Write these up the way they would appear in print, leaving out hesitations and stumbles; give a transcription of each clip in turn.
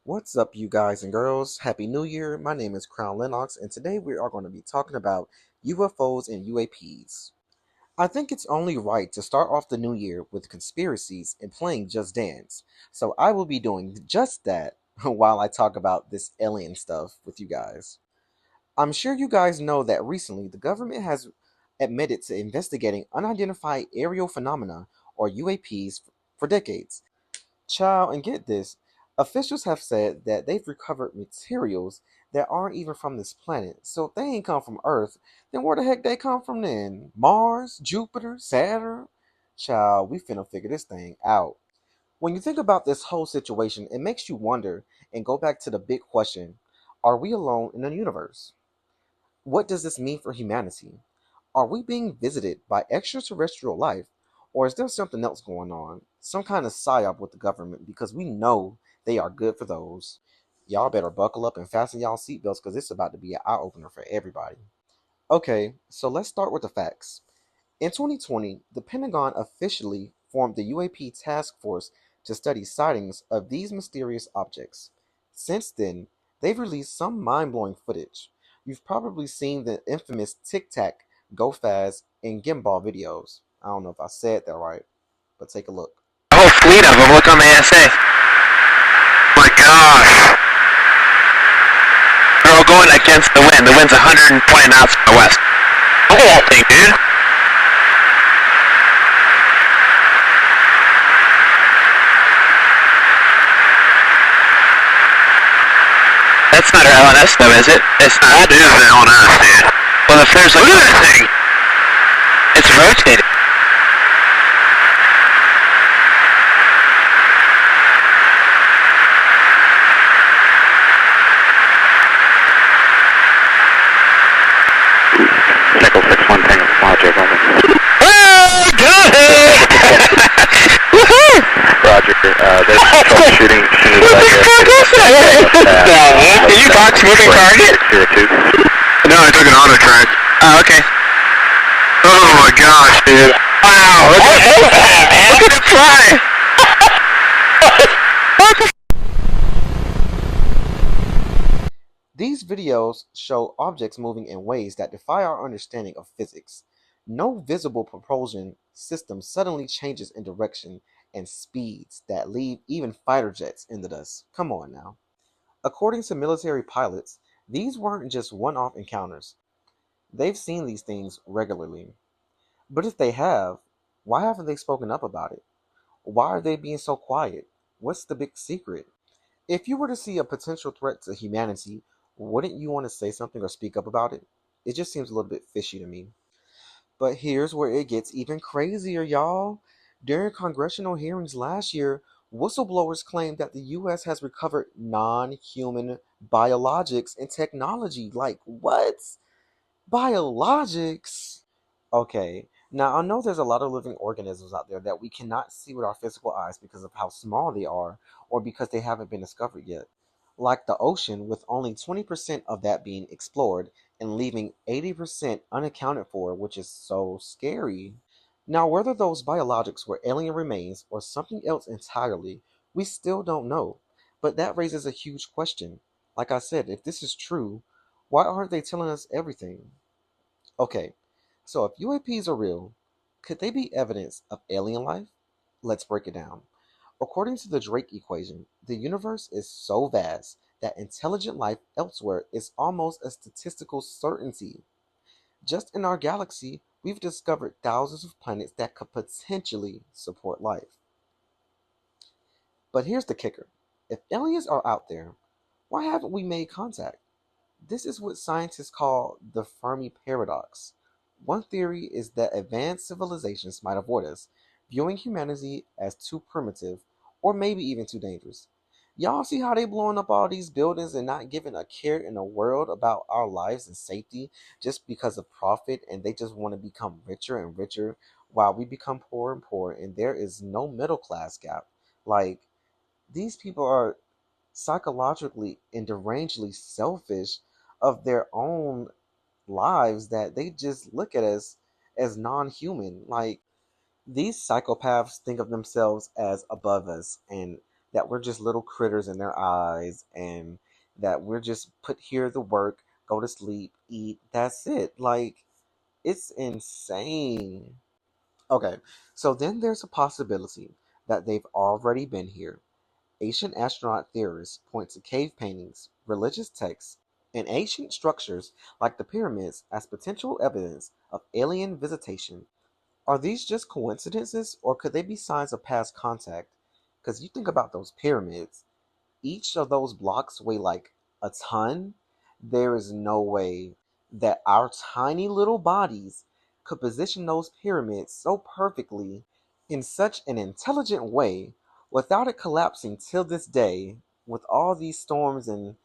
What's up, you guys and girls? Happy New Year. My name is Crown Lennox, and today we are going to be talking about UFOs and UAPs. I think it's only right to start off the new year with conspiracies and playing Just Dance. So I will be doing just that while I talk about this alien stuff with you guys. I'm sure you guys know that recently the government has admitted to investigating unidentified aerial phenomena, or UAPs, for decades. Child, and get this, officials have said that they've recovered materials that aren't even from this planet. So if they ain't come from Earth, then where the heck they come from then? Mars? Jupiter? Saturn? Child, we finna figure this thing out. When you think about this whole situation, it makes you wonder and go back to the big question: are we alone in the universe? What does this mean for humanity? Are we being visited by extraterrestrial life, or is there something else going on? Some kind of psyop with the government, because we know they are good for those. Y'all better buckle up and fasten y'all seatbelts because it's about to be an eye opener for everybody. Okay, so let's start with the facts. In 2020, the Pentagon officially formed the UAP task force to study sightings of these mysterious objects. Since then, they've released some mind blowing footage. You've probably seen the infamous Tic Tac, Go Fast, and Gimbal videos. I don't know if I said that right, but take a look. A whole fleet of them. Look on the ASA. My gosh. They're all going against the wind. The wind's 120 knots from the west. Look at that thing, dude. That's not our LNS though, is it? It's not. That is an LNS, dude. Well, if there's like... Look at that thing. It's rotating. Nickel 6-1 Tango Logic, over. Oh, got it! Woohoo! Roger, there's troubleshooting as soon as I get Did you box moving target? No, I took an auto track. Oh, okay. Oh my gosh, dude. Wow, look at it fly! These videos show objects moving in ways that defy our understanding of physics. No visible propulsion system suddenly changes in direction and speeds that leave even fighter jets in the dust. Come on now. According to military pilots, these weren't just one off encounters. They've seen these things regularly. But if they have, why haven't they spoken up about it? Why are they being so quiet? What's the big secret? If you were to see a potential threat to humanity, wouldn't you want to say something or speak up about it? It just seems a little bit fishy to me. But here's where it gets even crazier, y'all. During congressional hearings last year, whistleblowers claimed that the US has recovered non human biologics and technology. Like, what? Biologics? Okay, now I know there's a lot of living organisms out there that we cannot see with our physical eyes because of how small they are or because they haven't been discovered yet. Like the ocean, with only 20% of that being explored and leaving 80% unaccounted for, which is so scary. Now, whether those biologics were alien remains or something else entirely, we still don't know. But that raises a huge question. Like I said, if this is true, why aren't they telling us everything? Okay, so if UAPs are real, could they be evidence of alien life? Let's break it down. According to the Drake equation, the universe is so vast that intelligent life elsewhere is almost a statistical certainty. Just in our galaxy, we've discovered thousands of planets that could potentially support life. But here's the kicker: if aliens are out there, why haven't we made contact? This is what scientists call the Fermi paradox. One theory is that advanced civilizations might avoid us, viewing humanity as too primitive or maybe even too dangerous. Y'all see how they blowing up all these buildings and not giving a care in the world about our lives and safety just because of profit, and they just want to become richer and richer while we become poorer and poorer, and there is no middle class gap. Like, these people are psychologically and derangedly selfish of their own lives that they just look at us as non-human. Like, these psychopaths think of themselves as above us and that we're just little critters in their eyes and that we're just put here to work, go to sleep, eat, that's it. Like, it's insane. Okay, so then there's a possibility that they've already been here. Ancient astronaut theorists point to cave paintings, religious texts, and ancient structures like the pyramids as potential evidence of alien visitation. Are these just coincidences, or could they be signs of past contact? Because you think about those pyramids, each of those blocks weigh like a ton. There is no way that our tiny little bodies could position those pyramids so perfectly in such an intelligent way without it collapsing till this day with all these storms and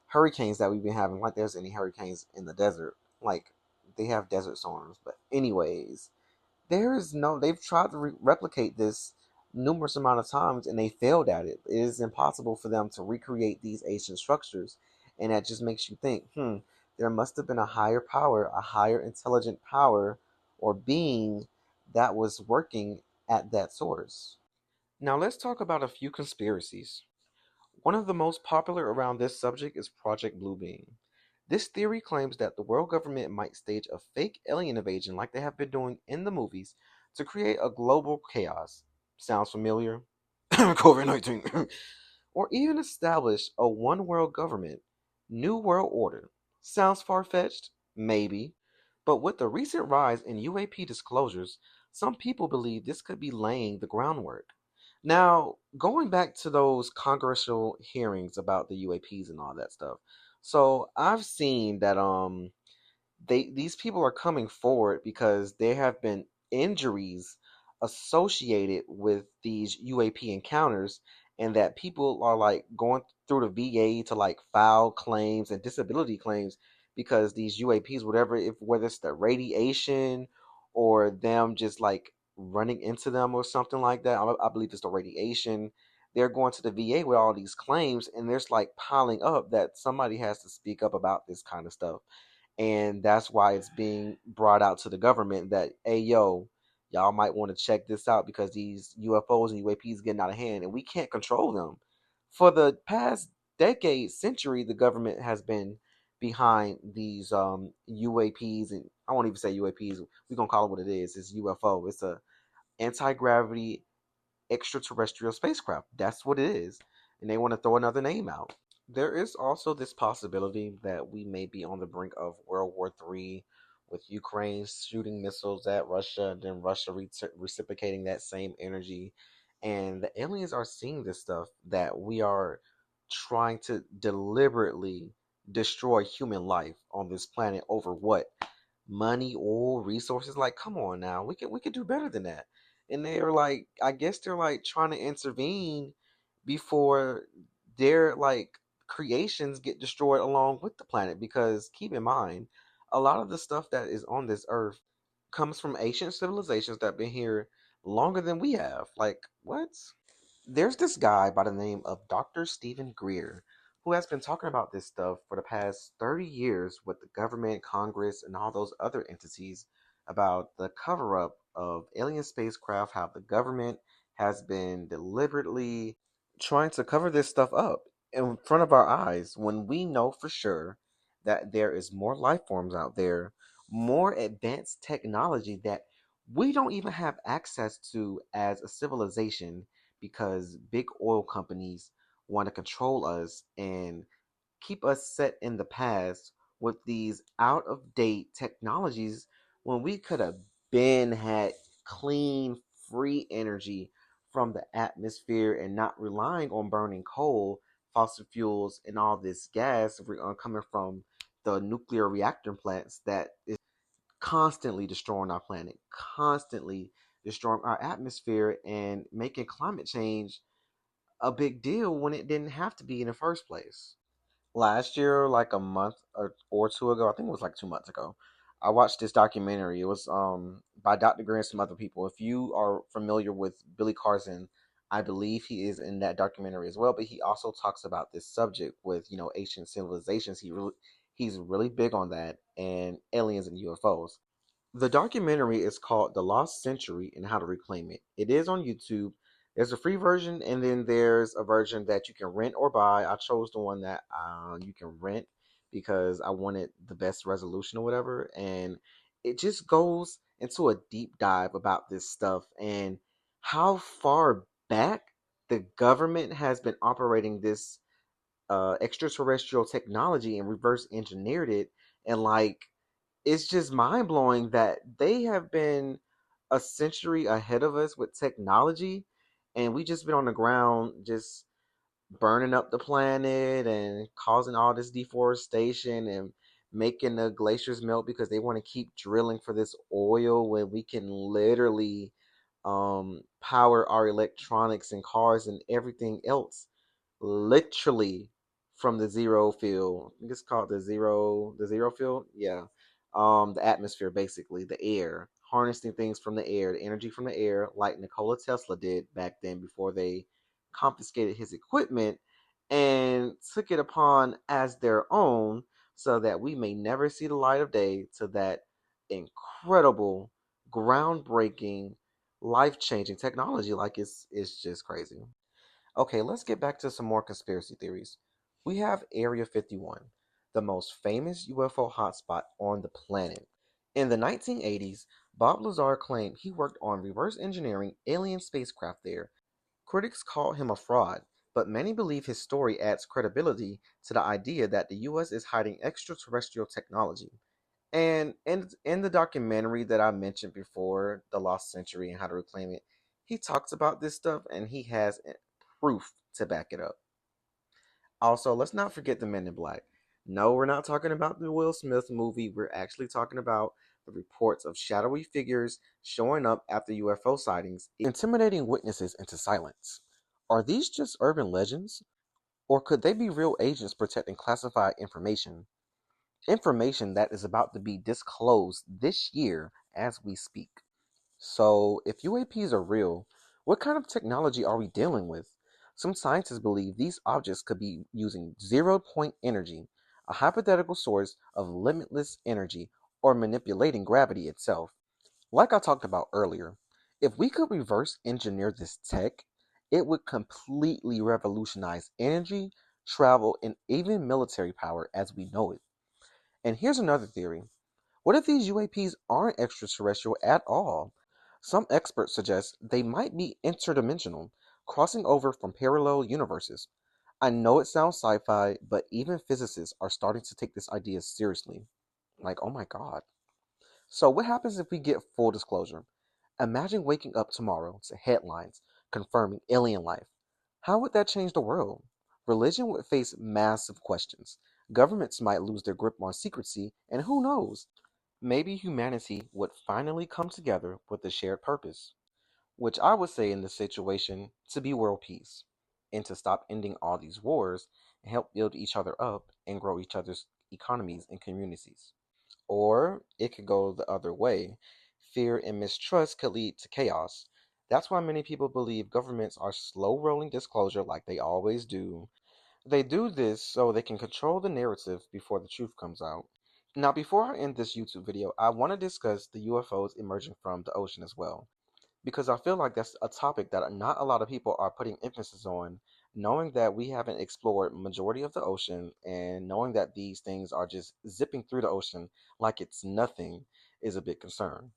hurricanes that we've been having. Like, there's any hurricanes in the desert. Like, they have desert storms. But, anyways, there is no, they've tried to replicate this numerous amount of times and they failed at it. It is impossible for them to recreate these ancient structures. And that just makes you think, there must have been a higher power, a higher intelligent power or being that was working at that source. Now let's talk about a few conspiracies. One of the most popular around this subject is Project Bluebeam. This theory claims that the world government might stage a fake alien invasion like they have been doing in the movies to create a global chaos. Sounds familiar? COVID 19. Or even establish a one world government, new world order. Sounds far fetched? Maybe. But with the recent rise in UAP disclosures, some people believe this could be laying the groundwork. Now, going back to those congressional hearings about the UAPs and all that stuff. So, I've seen that these people are coming forward because there have been injuries associated with these UAP encounters, and that people are like going through the VA to like file claims and disability claims because these UAPs, whatever, if whether it's the radiation or them just like running into them or something like that, I believe it's the radiation. They're going to the VA with all these claims, and there's like piling up that somebody has to speak up about this kind of stuff, and that's why it's being brought out to the government that, hey, yo, y'all might want to check this out because these UFOs and UAPs getting out of hand and we can't control them. For the past decade, century, the government has been behind these UAPs, and I won't even say UAPs. We're gonna call it what it is. It's UFO. It's a anti-gravity extraterrestrial spacecraft. That's what it is, and they want to throw another name out. There is also this possibility that we may be on the brink of World War III, with Ukraine shooting missiles at Russia, and then Russia reciprocating that same energy. And the aliens are seeing this stuff, that we are trying to deliberately destroy human life on this planet over what? Money, oil, resources. Like, come on now, we could do better than that. And they're like, I guess they're like trying to intervene before their like creations get destroyed along with the planet. Because keep in mind, a lot of the stuff that is on this earth comes from ancient civilizations that have been here longer than we have. Like, what? There's this guy by the name of Dr. Stephen Greer who has been talking about this stuff for the past 30 years with the government, Congress, and all those other entities about the cover up of alien spacecraft, how the government has been deliberately trying to cover this stuff up in front of our eyes when we know for sure that there is more life forms out there, more advanced technology that we don't even have access to as a civilization because big oil companies want to control us and keep us set in the past with these out of date technologies when we could have been had clean, free energy from the atmosphere and not relying on burning coal, fossil fuels, and all this gas coming from the nuclear reactor plants that is constantly destroying our planet, constantly destroying our atmosphere, and making climate change a big deal when it didn't have to be in the first place. Last year, like a month or two ago, I think it was like 2 months ago, I watched this documentary. It was by Dr. Greer and some other people. If you are familiar with Billy Carson, I believe he is in that documentary as well. But he also talks about this subject with ancient civilizations. He's really big on that, and aliens and UFOs. The documentary is called The Lost Century and How to Reclaim It. It is on YouTube. There's a free version, and then there's a version that you can rent or buy. I chose the one that you can rent because I wanted the best resolution or whatever. And it just goes into a deep dive about this stuff and how far back the government has been operating this extraterrestrial technology and reverse engineered it. And like, it's just mind blowing that they have been a century ahead of us with technology, and we just been on the ground just burning up the planet and causing all this deforestation and making the glaciers melt because they want to keep drilling for this oil when we can literally power our electronics and cars and everything else literally from the zero field. I think it's called the zero field. Yeah. The atmosphere, basically, the air, harnessing things from the air, the energy from the air, like Nikola Tesla did back then before they confiscated his equipment and took it upon as their own so that we may never see the light of day to that incredible, groundbreaking, life-changing technology. Like it's just crazy. Okay, let's get back to some more conspiracy theories. We have Area 51, the most famous UFO hotspot on the planet. In the 1980s, Bob Lazar claimed he worked on reverse engineering alien spacecraft there. Critics call him a fraud, but many believe his story adds credibility to the idea that the US is hiding extraterrestrial technology. And in the documentary that I mentioned before, The Lost Century and How to Reclaim It, he talks about this stuff and he has proof to back it up. Also, let's not forget the Men in Black. No, we're not talking about the Will Smith movie. We're actually talking about the reports of shadowy figures showing up after UFO sightings, intimidating witnesses into silence. Are these just urban legends? Or could they be real agents protecting classified information? Information that is about to be disclosed this year as we speak. So, if UAPs are real, what kind of technology are we dealing with? Some scientists believe these objects could be using zero point energy, a hypothetical source of limitless energy, or manipulating gravity itself. Like I talked about earlier, if we could reverse engineer this tech, it would completely revolutionize energy, travel, and even military power as we know it. And here's another theory. What if these UAPs aren't extraterrestrial at all? Some experts suggest they might be interdimensional, crossing over from parallel universes. I know it sounds sci fi, but even physicists are starting to take this idea seriously. Like, oh my god. So, what happens if we get full disclosure? Imagine waking up tomorrow to headlines confirming alien life. How would that change the world? Religion would face massive questions. Governments might lose their grip on secrecy, and who knows? Maybe humanity would finally come together with a shared purpose, which I would say in this situation to be world peace, and to stop ending all these wars and help build each other up and grow each other's economies and communities. Or it could go the other way. Fear and mistrust could lead to chaos. That's why many people believe governments are slow rolling disclosure like they always do. They do this so they can control the narrative before the truth comes out. Now, before I end this YouTube video, I want to discuss the UFOs emerging from the ocean as well, because I feel like that's a topic that not a lot of people are putting emphasis on, knowing that we haven't explored majority of the ocean and knowing that these things are just zipping through the ocean like it's nothing is a big concern.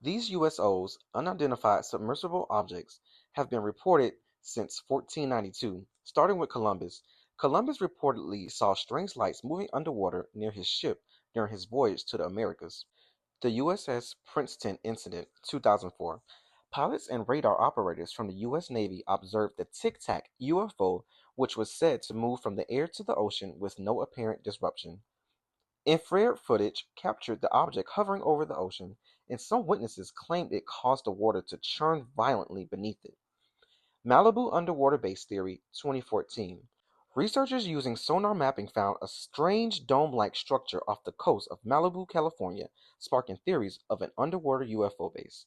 These USOs, unidentified submersible objects, have been reported since 1492, starting with Columbus. Columbus reportedly saw strange lights moving underwater near his ship during his voyage to the Americas. The USS Princeton incident, 2004. Pilots and radar operators from the U.S. Navy observed the Tic Tac UFO, which was said to move from the air to the ocean with no apparent disruption. Infrared footage captured the object hovering over the ocean, and some witnesses claimed it caused the water to churn violently beneath it. Malibu Underwater Base Theory, 2014. Researchers using sonar mapping found a strange dome-like structure off the coast of Malibu, California, sparking theories of an underwater UFO base.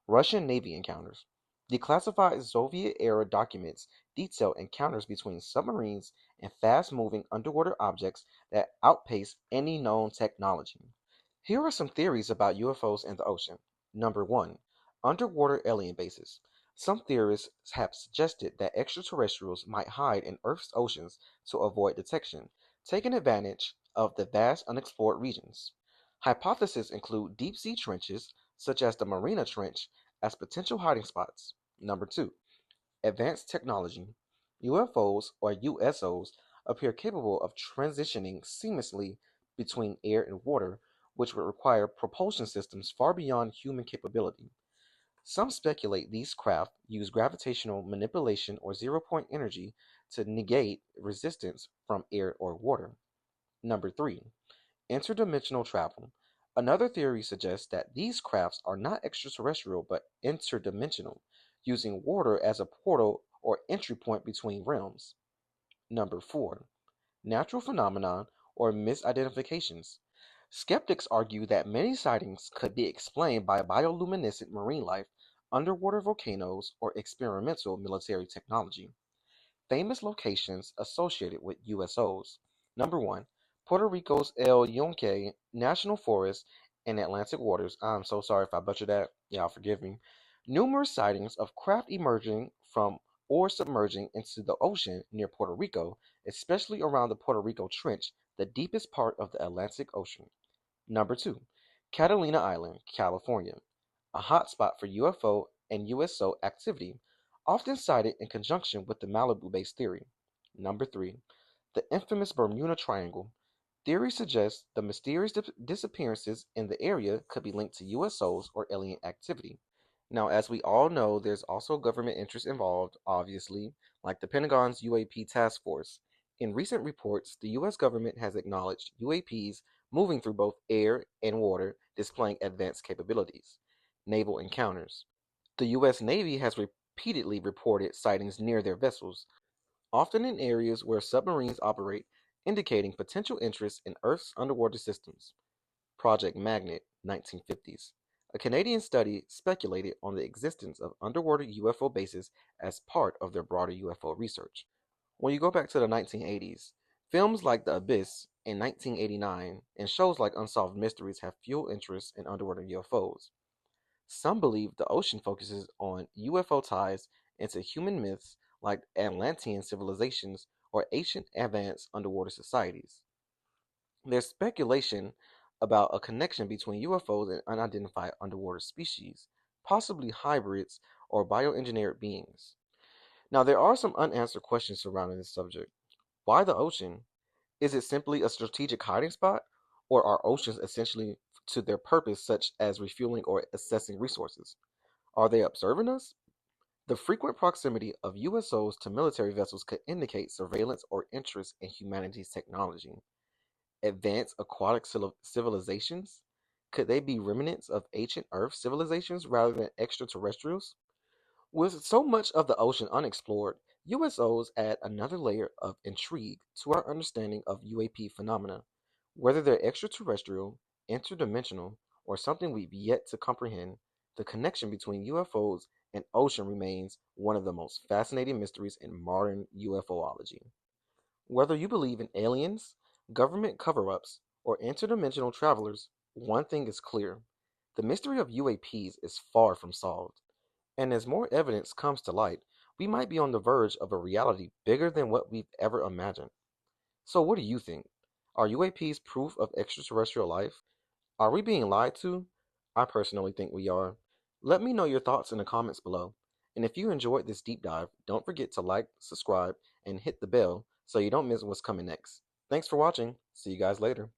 Russian Navy encounters. Declassified Soviet-era documents detail encounters between submarines and fast-moving underwater objects that outpace any known technology. Here are some theories about UFOs in the ocean. Number 1. Underwater alien bases. Some theorists have suggested that extraterrestrials might hide in Earth's oceans to avoid detection, taking advantage of the vast unexplored regions. Hypotheses include deep sea trenches, such as the Mariana Trench, as potential hiding spots. Number two, advanced technology. UFOs or USOs appear capable of transitioning seamlessly between air and water, which would require propulsion systems far beyond human capability. Some speculate these craft use gravitational manipulation or zero-point energy to negate resistance from air or water. Number three, interdimensional travel. Another theory suggests that these crafts are not extraterrestrial but interdimensional, using water as a portal or entry point between realms. Number four, natural phenomenon or misidentifications. Skeptics argue that many sightings could be explained by bioluminescent marine life, underwater volcanoes, or experimental military technology. Famous locations associated with USOs. Number one, Puerto Rico's El Yunque National Forest in Atlantic waters. I'm so sorry if I butchered that. Y'all forgive me. Numerous sightings of craft emerging from or submerging into the ocean near Puerto Rico, especially around the Puerto Rico Trench, the deepest part of the Atlantic Ocean. Number two, Catalina Island, California, a hotspot for UFO and USO activity, often cited in conjunction with the Malibu Base theory. Number three, the infamous Bermuda Triangle. Theory suggests the mysterious disappearances in the area could be linked to USOs or alien activity. Now, as we all know, there's also government interest involved, obviously, like the Pentagon's UAP task force. In recent reports, the US government has acknowledged UAPs moving through both air and water, displaying advanced capabilities. Naval encounters. The US Navy has repeatedly reported sightings near their vessels, often in areas where submarines operate, indicating potential interest in Earth's underwater systems. Project Magnet, 1950s. A Canadian study speculated on the existence of underwater UFO bases as part of their broader UFO research. When you go back to the 1980s, films like The Abyss in 1989 and shows like Unsolved Mysteries have fueled interest in underwater UFOs. Some believe the ocean focuses on UFO ties into human myths like Atlantean civilizations or ancient advanced underwater societies. There's speculation about a connection between UFOs and unidentified underwater species, possibly hybrids or bioengineered beings. Now, there are some unanswered questions surrounding this subject. Why the ocean? Is it simply a strategic hiding spot, or are oceans essentially to their purpose, such as refueling or assessing resources? Are they observing us? The frequent proximity of USOs to military vessels could indicate surveillance or interest in humanity's technology. Advanced aquatic civilizations? Could they be remnants of ancient Earth civilizations rather than extraterrestrials? With so much of the ocean unexplored, USOs add another layer of intrigue to our understanding of UAP phenomena. Whether they're extraterrestrial, interdimensional, or something we've yet to comprehend, the connection between UFOs and ocean remains one of the most fascinating mysteries in modern UFOlogy. Whether you believe in aliens, government cover ups, or interdimensional travelers, one thing is clear: the mystery of UAPs is far from solved. And as more evidence comes to light, we might be on the verge of a reality bigger than what we've ever imagined. So, what do you think? Are UAPs proof of extraterrestrial life? Are we being lied to? I personally think we are. Let me know your thoughts in the comments below. And if you enjoyed this deep dive, don't forget to like, subscribe, and hit the bell so you don't miss what's coming next. Thanks for watching. See you guys later.